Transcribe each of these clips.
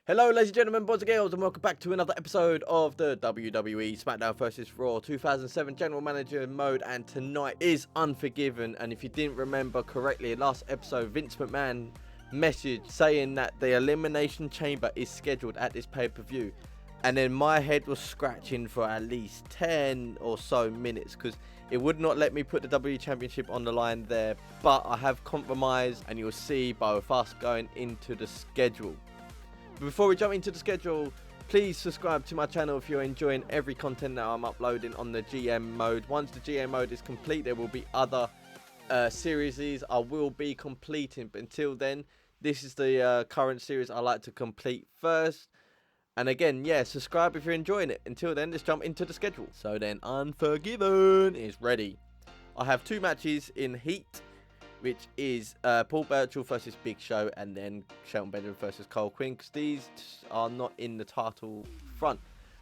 Hello ladies and gentlemen, boys and girls, and welcome back to another episode of the WWE Smackdown Vs Raw 2007 General Manager mode. And tonight is Unforgiven. And if you didn't remember correctly, last episode Vince McMahon messaged saying that the Elimination Chamber is scheduled at this pay-per-view. And then my head was scratching for at least 10 or so minutes because it would not let me put the W Championship on the line there. But I have compromised, and you'll see both us going into the schedule. Before we jump into the schedule, please subscribe to my channel if you're enjoying every content that I'm uploading on the GM mode. Once the GM mode is complete, there will be other series I will be completing. But until then, this is the current series I like to complete first. And again, yeah, subscribe if you're enjoying it. Until then, let's jump into the schedule. So then, Unforgiven is ready. I have two matches in Heat, which is Paul Burchill versus Big Show, and then Shelton Benjamin versus Cole Quinn, because these are not in the title front.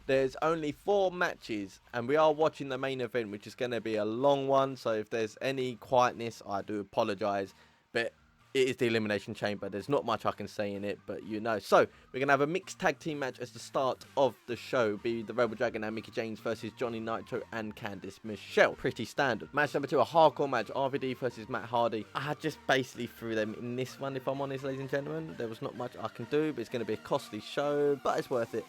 There's only 4 matches, and we are watching the main event, which is going to be a long one, so if there's any quietness, I do apologise, but it is the Elimination Chamber. There's not much I can say in it, but you know. So, we're going to have a mixed tag team match as the start of the show. Be the Rebel Dragon and Mickie James versus Johnny Nitro and Candice Michelle. Pretty standard. Match number 2, a hardcore match. RVD versus Matt Hardy. I just basically threw them in this one, if I'm honest, ladies and gentlemen. There was not much I can do, but it's going to be a costly show, but it's worth it.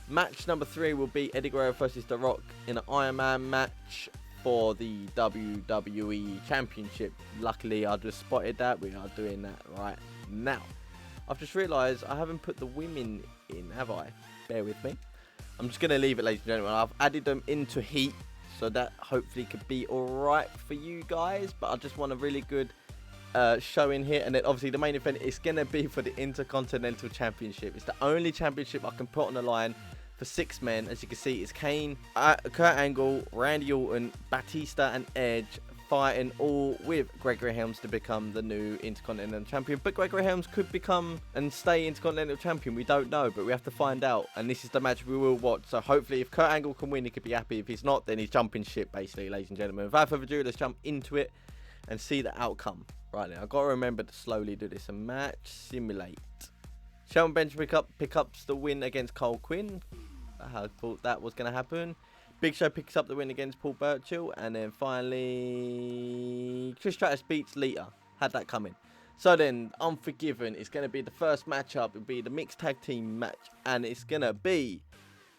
Match number 3 will be Eddie Guerrero versus The Rock in an Iron Man match for the WWE Championship. Luckily, I just spotted that. We are doing that right now. I've just realised I haven't put the women in, have I? Bear with me. I'm just going to leave it, ladies and gentlemen. I've added them into Heat, so that hopefully could be alright for you guys. But I just want a really good show in here. And then obviously the main event is going to be for the Intercontinental Championship. It's the only championship I can put on the line for 6 men. As you can see, it's Kane, Kurt Angle, Randy Orton, Batista and Edge fighting, all with Gregory Helms to become the new Intercontinental Champion. But Gregory Helms could become and stay Intercontinental Champion. We don't know, but we have to find out. And this is the match we will watch. So hopefully if Kurt Angle can win, he could be happy. If he's not, then he's jumping ship, basically, ladies and gentlemen. Without further ado, let's jump into it and see the outcome. Right now, I've got to remember to slowly do this. A match simulate. Shelton Benjamin pick up the win against Cole Quinn. I thought that was going to happen. Big Show picks up the win against Paul Burchill. And then finally, Trish Stratus beats Lita. Had that coming. So then, Unforgiven is going to be the first matchup. It'll be the mixed tag team match. And it's going to be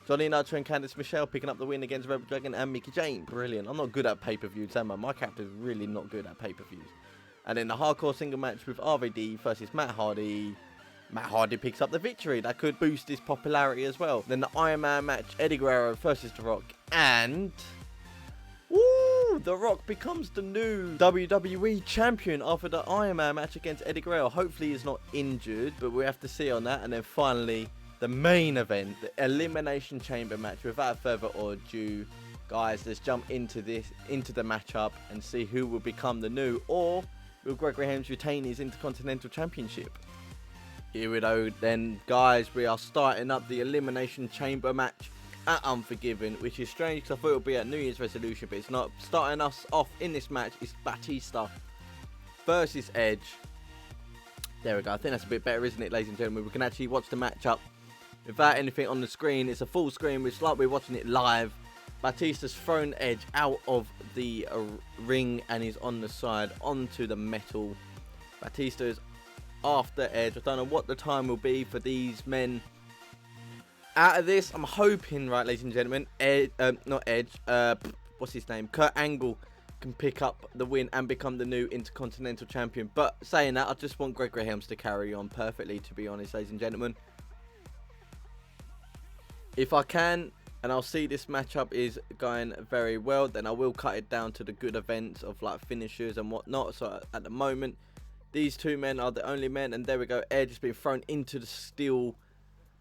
Johnny Nitro and Candice Michelle picking up the win against Rebel Dragon and Mickie James. Brilliant. I'm not good at pay-per-views, am I? My character's really not good at pay-per-views. And then the hardcore single match with RVD versus Matt Hardy. Matt Hardy picks up the victory. That could boost his popularity as well. Then the Iron Man match, Eddie Guerrero versus The Rock. And woo, The Rock becomes the new WWE champion after the Iron Man match against Eddie Guerrero. Hopefully he's not injured, but we have to see on that. And then finally, the main event, the Elimination Chamber match. Without further ado, guys, let's jump into the matchup and see who will become the new, or will Gregory Helms retain his Intercontinental Championship? Here we go then, guys. We are starting up the Elimination Chamber match at Unforgiven, which is strange because I thought it would be at New Year's Resolution, but it's not. Starting us off in this match is Batista versus Edge. There we go. I think that's a bit better, isn't it, ladies and gentlemen? We can actually watch the matchup without anything on the screen. It's a full screen, which is like we're watching it live. Batista's thrown Edge out of the ring and he's on the side onto the metal. Batista is after Edge. I don't know what the time will be for these men out of this. I'm hoping, right, ladies and gentlemen, not Edge, what's his name, Kurt Angle can pick up the win and become the new Intercontinental Champion. But saying that, I just want Gregory Helms to carry on perfectly, to be honest, ladies and gentlemen. If I can, and I'll see this matchup is going very well, then I will cut it down to the good events of like finishers and whatnot. So at the moment, these two men are the only men, and there we go. Edge has been thrown into the steel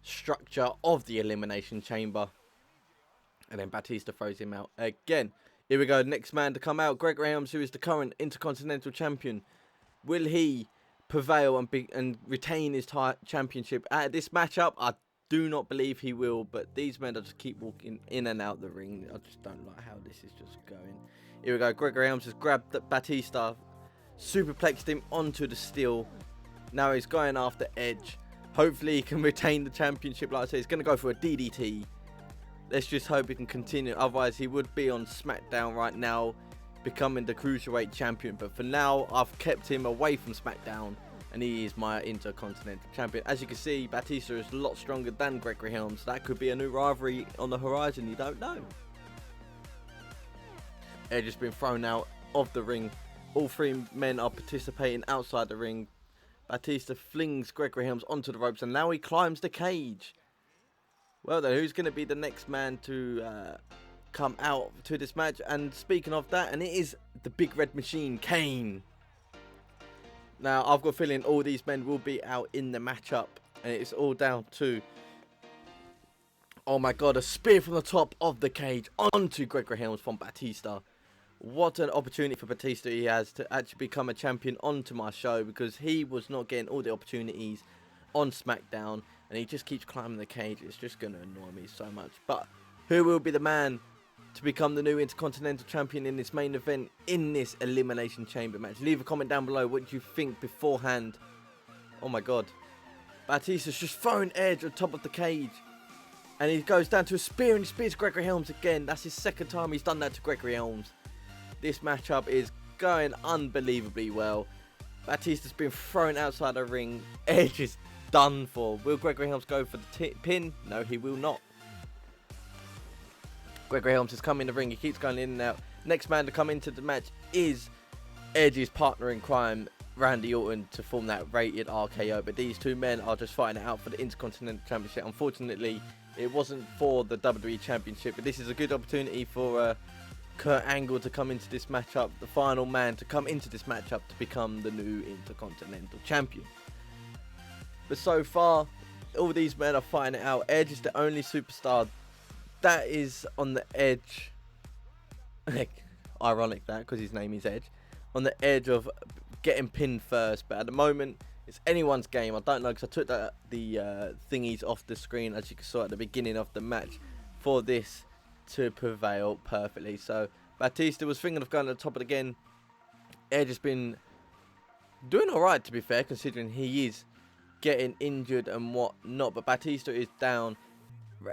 structure of the Elimination Chamber. And then Batista throws him out again. Here we go. Next man to come out, Gregory Helms, who is the current Intercontinental Champion. Will he prevail and retain his championship at this matchup? I do not believe he will, but these men just keep walking in and out the ring. I just don't like how this is just going. Here we go. Gregory Helms has grabbed Batista, superplexed him onto the steel. Now he's going after Edge, Hopefully he can retain the championship. Like I said, he's going to go for a DDT. Let's just hope he can continue. Otherwise, he would be on SmackDown right now, becoming the Cruiserweight champion. But for now, I've kept him away from SmackDown, and he is my Intercontinental champion. As you can see, Batista is a lot stronger than Gregory Helms. That could be a new rivalry on the horizon. You don't know. Edge has been thrown out of the ring. All three men are participating outside the ring. Batista flings Gregory Helms onto the ropes, and now he climbs the cage. Well then, who's going to be the next man to come out to this match? And speaking of that, and it is the Big Red Machine, Kane. Now, I've got a feeling all these men will be out in the matchup, and it's all down to, oh my god, a spear from the top of the cage onto Gregory Helms from Batista. What an opportunity for Batista he has to actually become a champion onto my show, because he was not getting all the opportunities on SmackDown, and he just keeps climbing the cage. It's just going to annoy me so much. But who will be the man to become the new Intercontinental Champion in this main event, in this Elimination Chamber match? Leave a comment down below what you think beforehand. Oh my god. Batista's just throwing Edge on top of the cage, and he goes down to a spear, and he spears Gregory Helms again. That's his second time he's done that to Gregory Helms. This matchup is going unbelievably well. Batista's been thrown outside the ring. Edge is done for. Will Gregory Helms go for the pin? No, he will not. Gregory Helms has come in the ring. He keeps going in and out. Next man to come into the match is Edge's partner in crime, Randy Orton, to form that rated RKO. But these two men are just fighting it out for the Intercontinental Championship. Unfortunately, it wasn't for the WWE Championship. But this is a good opportunity for Kurt Angle to come into this matchup. The final man to come into this matchup to become the new Intercontinental Champion. But so far, all these men are fighting it out. Edge is the only superstar that is on the edge. Ironic that, because his name is Edge. On the edge of getting pinned first. But at the moment, it's anyone's game. I don't know, because I took the thingies off the screen, as you saw at the beginning of the match, for this to prevail perfectly. So Batista was thinking of going to the top of it again. Edge has been doing alright, to be fair, considering he is getting injured and whatnot. But Batista is down.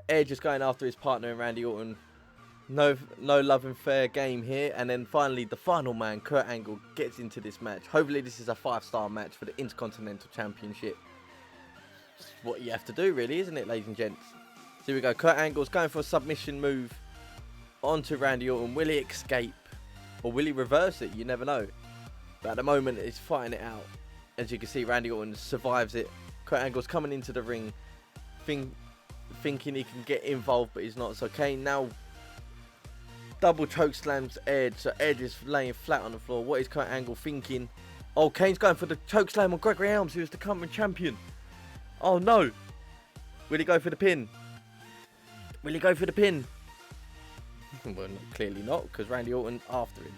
Edge is going after his partner in Randy Orton. No love and fair game here. And then finally, the final man, Kurt Angle, gets into this match. Hopefully this is a 5-star match for the Intercontinental Championship. It's what you have to do, really, isn't it, ladies and gents? So here we go. Kurt Angle's going for a submission move onto Randy Orton. Will he escape? Or will he reverse it? You never know. But at the moment, he's fighting it out. As you can see, Randy Orton survives it. Kurt Angle's coming into the ring, thinking he can get involved, but he's not. So Kane now double choke slams Edge. So Edge is laying flat on the floor. What is Kurt Angle thinking? Oh, Kane's going for the choke slam on Gregory Helms, who is the current champion. Oh no. Will he go for the pin? Will he go for the pin? Well, clearly not, because Randy Orton after him.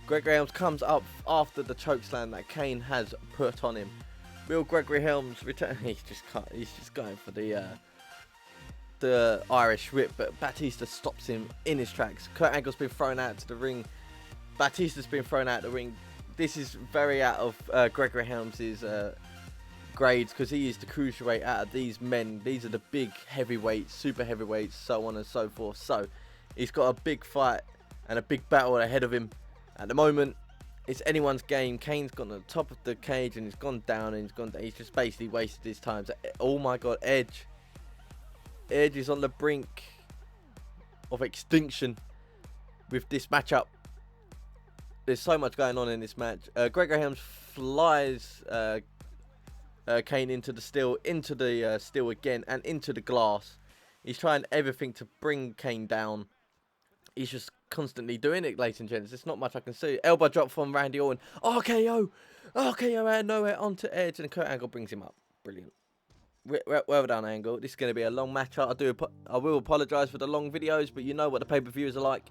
Gregory Helms comes up after the chokeslam that Kane has put on him. Will Gregory Helms return? He's just going for the Irish whip, but Batista stops him in his tracks. Kurt Angle's been thrown out to the ring. Batista's been thrown out of the ring. This is very out of Gregory Helms' grades, because he is the cruiserweight out of these men. These are the big heavyweights, super heavyweights, so on and so forth. So he's got a big fight and a big battle ahead of him. At the moment, it's anyone's game. Kane's gone to the top of the cage and he's gone down, and he's gone down. He's just basically wasted his time. So, oh my god, Edge is on the brink of extinction with this matchup. There's so much going on in this match. Gregory Helms flies Kane into the steel again, and into the glass. He's trying everything to bring Kane down. He's just constantly doing it, ladies and gents. There's not much I can see. Elbow drop from Randy Orton. RKO out of nowhere onto Edge, and Kurt Angle brings him up. Brilliant. Well done, Angle. This is going to be a long matchup. I will apologise for the long videos, but you know what the pay-per-views are like.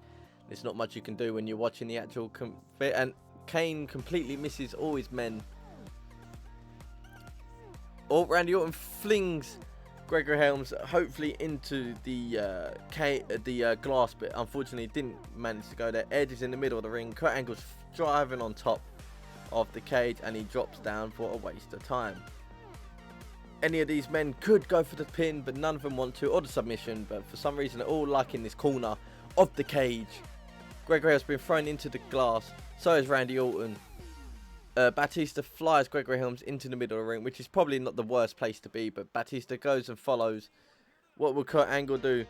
There's not much you can do when you're watching the actual and Kane completely misses all his men. Oh, Randy Orton flings Gregory Helms hopefully into the glass, but unfortunately didn't manage to go there. Edge is in the middle of the ring. Kurt Angle's driving on top of the cage, and he drops down for a waste of time. Any of these men could go for the pin, but none of them want to, or the submission. But for some reason, they're all like in this corner of the cage. Gregory Helms been thrown into the glass. So is Randy Orton. Batista flies Gregory Helms into the middle of the ring, which is probably not the worst place to be. But Batista goes and follows. What will Kurt Angle do?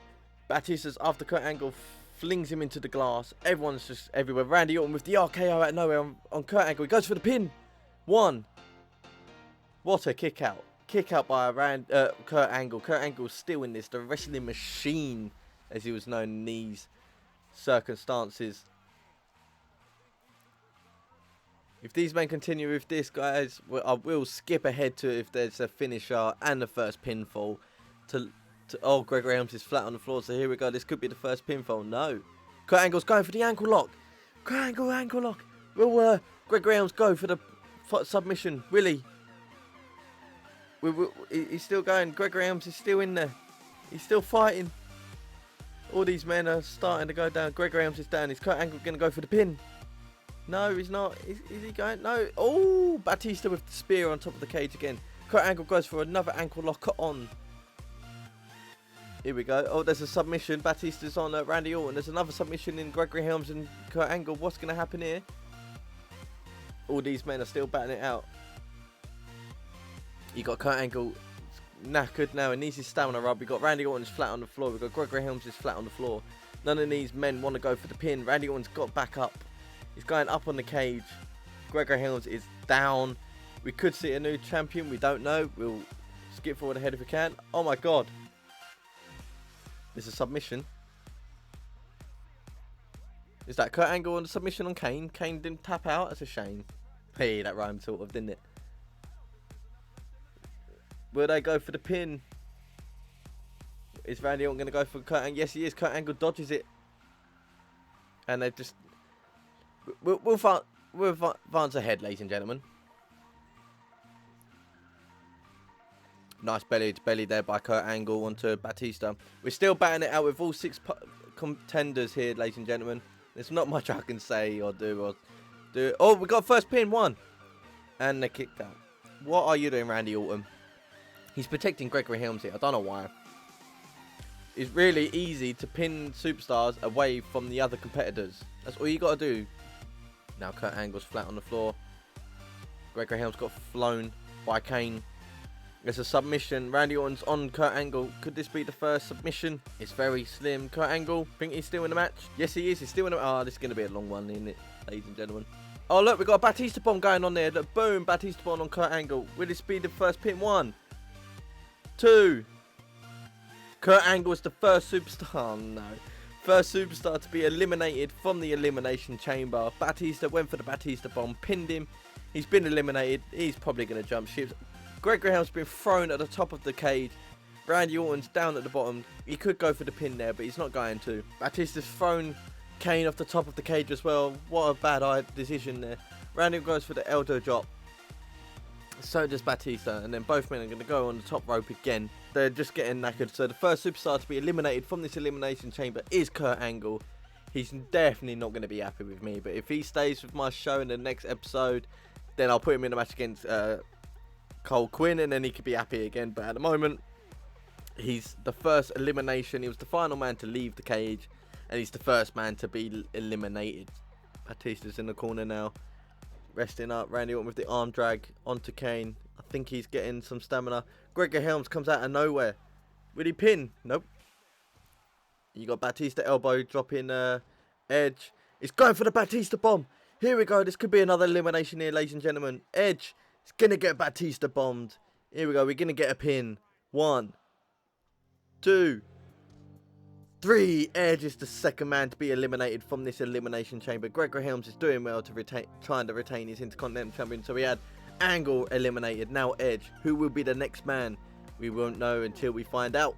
Batista's after Kurt Angle flings him into the glass. Everyone's just everywhere. Randy Orton with the RKO out of nowhere on Kurt Angle. He goes for the pin. 1. What a kick out. Kick out by Kurt Angle. Kurt Angle's still in this. The wrestling machine, as he was known in these circumstances. If these men continue with this, guys, I will skip ahead to if there's a finisher and the first pinfall. Oh, Gregory Helms is flat on the floor, so here we go. This could be the first pinfall. No. Kurt Angle's going for the ankle lock. Kurt Angle, ankle lock. Will Gregory Helms go for the submission? Will he? He's still going. Gregory Helms is still in there. He's still fighting. All these men are starting to go down. Gregory Helms is down. Is Kurt Angle going to go for the pin? No, he's not. Is he going? No. Oh, Batista with the spear on top of the cage again. Kurt Angle goes for another ankle lock on. Here we go. Oh, there's a submission. Batista's on Randy Orton. There's another submission in Gregory Helms and Kurt Angle. What's going to happen here? All these men are still batting it out. You got Kurt Angle knackered now and needs his stamina rub. We got Randy Orton's flat on the floor. We got Gregory Helms is flat on the floor. None of these men want to go for the pin. Randy Orton's got back up. He's going up on the cage. Gregory Helms is down. We could see a new champion. We don't know. We'll skip forward ahead if we can. Oh my god. There's a submission. Is that Kurt Angle on the submission on Kane? Kane didn't tap out. That's a shame. Hey, that rhymed sort of, didn't it? Will they go for the pin? Is Randy Orton going to go for Kurt Angle? Yes, he is. Kurt Angle dodges it. And they've just... We'll advance ahead, ladies and gentlemen. Nice belly to belly there by Kurt Angle onto Batista. We're still batting it out with all 6 contenders here, ladies and gentlemen. There's not much I can say or do. Oh, we got first pin, 1. And they kicked out. What are you doing, Randy Orton? He's protecting Gregory Helms here. I don't know why. It's really easy to pin superstars away from the other competitors. That's all you got to do. Now Kurt Angle's flat on the floor. Gregory Helms got flown by Kane. There's a submission. Randy Orton's on Kurt Angle. Could this be the first submission? It's very slim. Kurt Angle, think he's still in the match? Yes, he is. He's still in the match. Oh, this is going to be a long one, isn't it, ladies and gentlemen? Oh, look, we've got a Batista bomb going on there. Look, boom, Batista bomb on Kurt Angle. Will this be the first pin? 1, 2. Kurt Angle is the first superstar. Oh, no. First superstar to be eliminated from the Elimination Chamber. Batista went for the Batista bomb, pinned him. He's been eliminated. He's probably going to jump ships. Gregory Helms been thrown at the top of the cage. Randy Orton's down at the bottom. He could go for the pin there, but he's not going to. Batista's thrown Kane off the top of the cage as well. What a bad decision there. Randy goes for the elbow drop. So does Batista, and then both men are going to go on the top rope again. They're just getting knackered. So the first superstar to be eliminated from this Elimination Chamber is Kurt Angle. He's definitely not going to be happy with me, but if he stays with my show in the next episode, then I'll put him in a match against Cole Quinn, and then he could be happy again. But at the moment, he's the first elimination. He was the final man to leave the cage, and he's the first man to be eliminated. Batista's in the corner now, resting up. Randy Orton with the arm drag onto Kane. I think he's getting some stamina. Gregory Helms comes out of nowhere. Will he pin? Nope. You got Batista elbow dropping Edge. It's going for the Batista bomb. Here we go. This could be another elimination here, ladies and gentlemen. Edge is going to get Batista bombed. Here we go. We're going to get a pin. 1, 2, 3. Edge is the second man to be eliminated from this Elimination Chamber. Gregory Helms is doing well to trying to retain his Intercontinental Champion. So we had Angle eliminated. Now Edge. Who will be the next man? We won't know until we find out.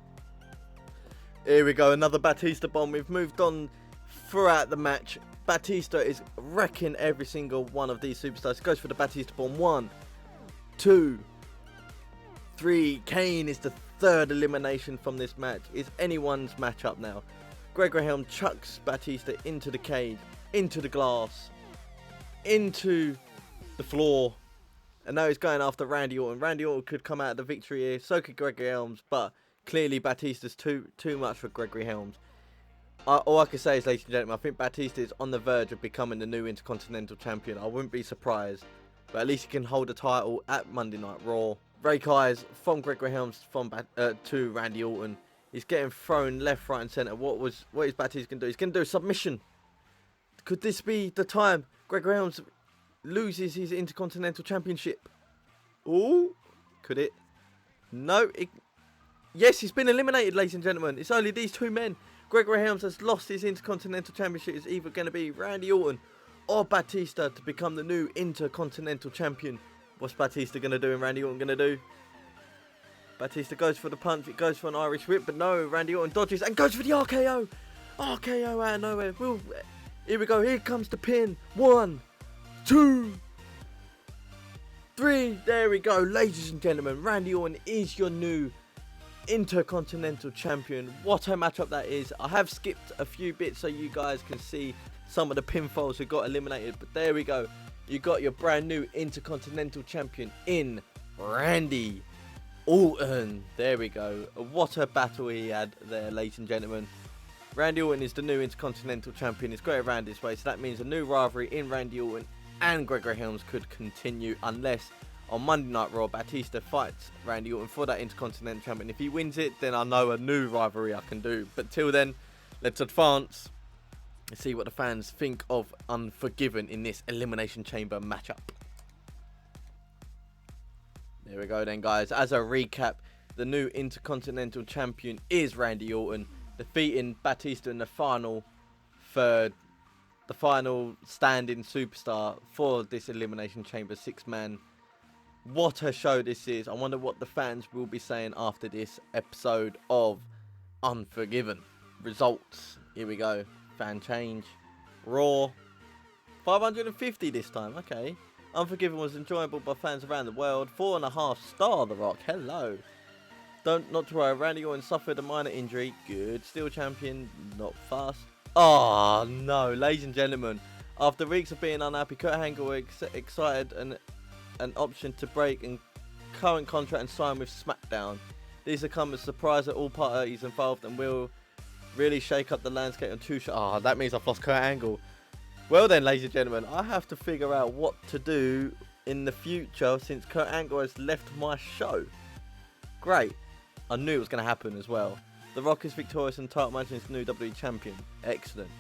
Here we go. Another Batista bomb. We've moved on throughout the match. Batista is wrecking every single one of these superstars. Goes for the Batista bomb. 1, 2, 3. Kane is the third elimination from this match. It's anyone's matchup now. Gregory Helms chucks Batista into the cage, into the glass, into the floor. And now he's going after Randy Orton. Randy Orton could come out of the victory here. So could Gregory Helms. But clearly Batista's too much for Gregory Helms. All I can say is, ladies and gentlemen, I think Batista is on the verge of becoming the new Intercontinental Champion. I wouldn't be surprised. But at least he can hold the title at Monday Night Raw. Rake eyes from Gregory Helms to Randy Orton. He's getting thrown left, right and centre. What is Batista going to do? He's going to do a submission. Could this be the time Gregory Helms loses his Intercontinental Championship? Oh, could it? No. Yes, he's been eliminated, ladies and gentlemen. It's only these two men. Gregory Helms has lost his Intercontinental Championship. It's either going to be Randy Orton or Batista to become the new Intercontinental Champion. What's Batista going to do and Randy Orton going to do? Batista goes for the punch. It goes for an Irish whip, but no. Randy Orton dodges and goes for the RKO. RKO out of nowhere. Here we go. Here comes the pin. 1, 2, 3. There we go. Ladies and gentlemen, Randy Orton is your new Intercontinental Champion. What a matchup that is. I have skipped a few bits so you guys can see some of the pinfalls who got eliminated, but there we go. You got your brand new Intercontinental Champion in Randy Orton. There we go. What a battle he had there, ladies and gentlemen. Randy Orton is the new Intercontinental Champion. It's got it around this way, so that means a new rivalry in Randy Orton and Gregory Helms could continue, unless on Monday Night Raw Batista fights Randy Orton for that Intercontinental Champion. If he wins it, then I know a new rivalry I can do. But till then, let's advance and see what the fans think of Unforgiven in this Elimination Chamber matchup. There we go then, guys. As a recap, the new Intercontinental Champion is Randy Orton, defeating Batista in the final third, the final standing superstar for this Elimination Chamber 6-man. What a show this is. I wonder what the fans will be saying after this episode of Unforgiven. Results. Here we go. Fan change. Raw. 550 this time. Okay. Unforgiven was enjoyable by fans around the world. 4.5 star, The Rock. Hello. Not to worry. Randy Orton suffered a minor injury. Good. Still champion. Not fast. Oh, no. Ladies and gentlemen. After weeks of being unhappy, Kurt Angle excited and an option to break in current contract and sign with Smackdown. These have come as a surprise at all parties involved and will really shake up the landscape on two shows. Ah, that means I've lost Kurt Angle. Well then, ladies and gentlemen, I have to figure out what to do in the future since Kurt Angle has left my show. Great. I knew it was going to happen as well. The Rock is victorious and title match is new WWE champion. Excellent.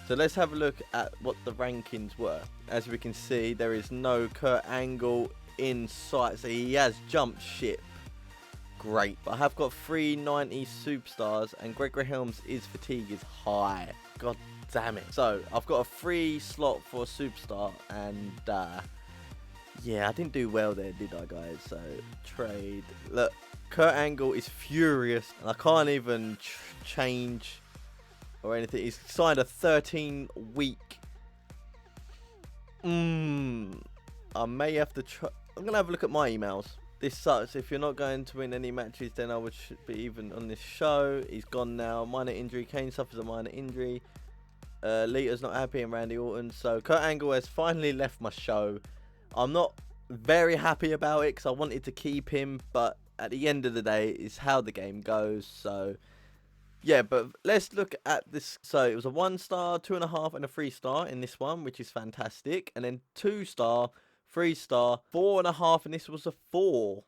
So let's have a look at what the rankings were. As we can see, there is no Kurt Angle in sight, so he has jumped ship. Great. But I have got 390 superstars, and Gregory Helms' fatigue is high. God damn it. So I've got a free slot for a superstar, and yeah, I didn't do well there, did I, guys? So trade. Look, Kurt Angle is furious, and I can't even change or anything. He's signed a 13-week. I may have to try. I'm gonna have a look at my emails. This sucks. If you're not going to win any matches, then I should be even on this show. He's gone now. Minor injury. Kane suffers a minor injury. Lita's not happy and Randy Orton. So Kurt Angle has finally left my show. I'm not very happy about it because I wanted to keep him, but at the end of the day, it's how the game goes. So yeah, but let's look at this. So it was a 1 star, 2.5, and a 3 star in this one, which is fantastic. And then 2 star, 3 star, 4.5, and this was a 4.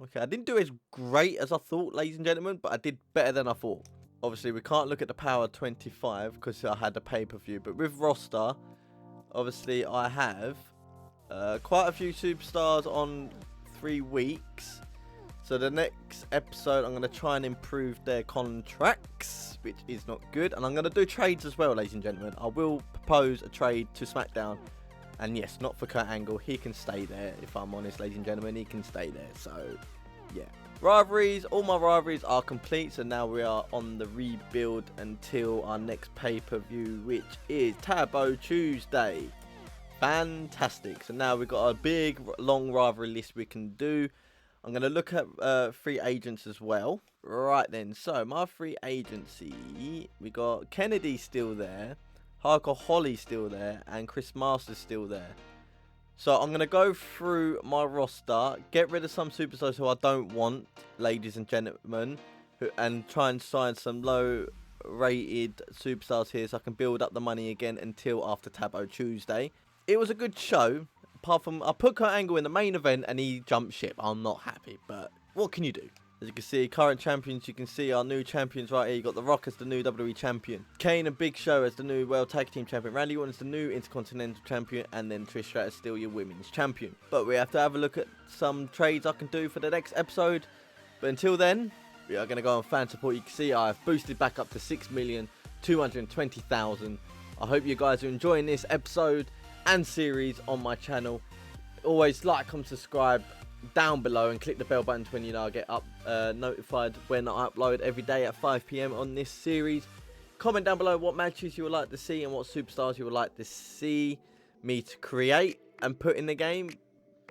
Okay, I didn't do as great as I thought, ladies and gentlemen, but I did better than I thought. Obviously, we can't look at the power 25 because I had the pay-per-view. But with roster, obviously, I have quite a few superstars on 3 weeks. So the next episode, I'm going to try and improve their contracts, which is not good. And I'm going to do trades as well, ladies and gentlemen. I will propose a trade to SmackDown. And yes, not for Kurt Angle. He can stay there, if I'm honest, ladies and gentlemen. He can stay there. So, yeah. Rivalries. All my rivalries are complete. So now we are on the rebuild until our next pay-per-view, which is Turbo Tuesday. Fantastic. So now we've got a big, long rivalry list we can do. I'm going to look at free agents as well. Right then, so my free agency, we got Kennedy still there, Hardcore Holly still there, and Chris Masters still there. So I'm going to go through my roster, get rid of some superstars who I don't want, ladies and gentlemen, and try and sign some low-rated superstars here so I can build up the money again until after Tabo Tuesday. It was a good show, apart from I put Kurt Angle in the main event and he jumped ship. I'm not happy, but what can you do? As you can see, current champions, you can see our new champions right here. You got The Rock as the new WWE champion, Kane and Big Show as the new World Tag Team champion, Randy Orton as the new Intercontinental champion, and then Trish Stratus still your women's champion. But we have to have a look at some trades I can do for the next episode. But until then, we are going to go on fan support. You can see I've boosted back up to 6,220,000. I hope you guys are enjoying this episode and series on my channel. Always like, comment, subscribe down below and click the bell button when you know I get up notified when I upload every day at 5 PM on this series. Comment down below what matches you would like to see and what superstars you would like to see me to create and put in the game.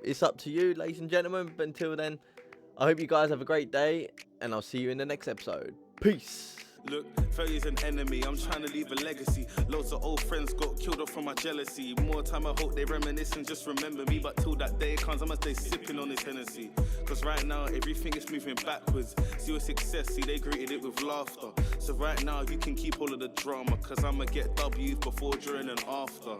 It's up to you, ladies and gentlemen. But until then, I hope you guys have a great day and I'll see you in the next episode. Peace. Look, 30's an enemy, I'm trying to leave a legacy. Loads of old friends got killed off from my jealousy. More time I hope they reminisce and just remember me. But till that day comes, I must stay sipping on this Hennessy. Cause right now, everything is moving backwards. See your success, see they greeted it with laughter. So right now, you can keep all of the drama. Cause I'ma get W's before, during and after.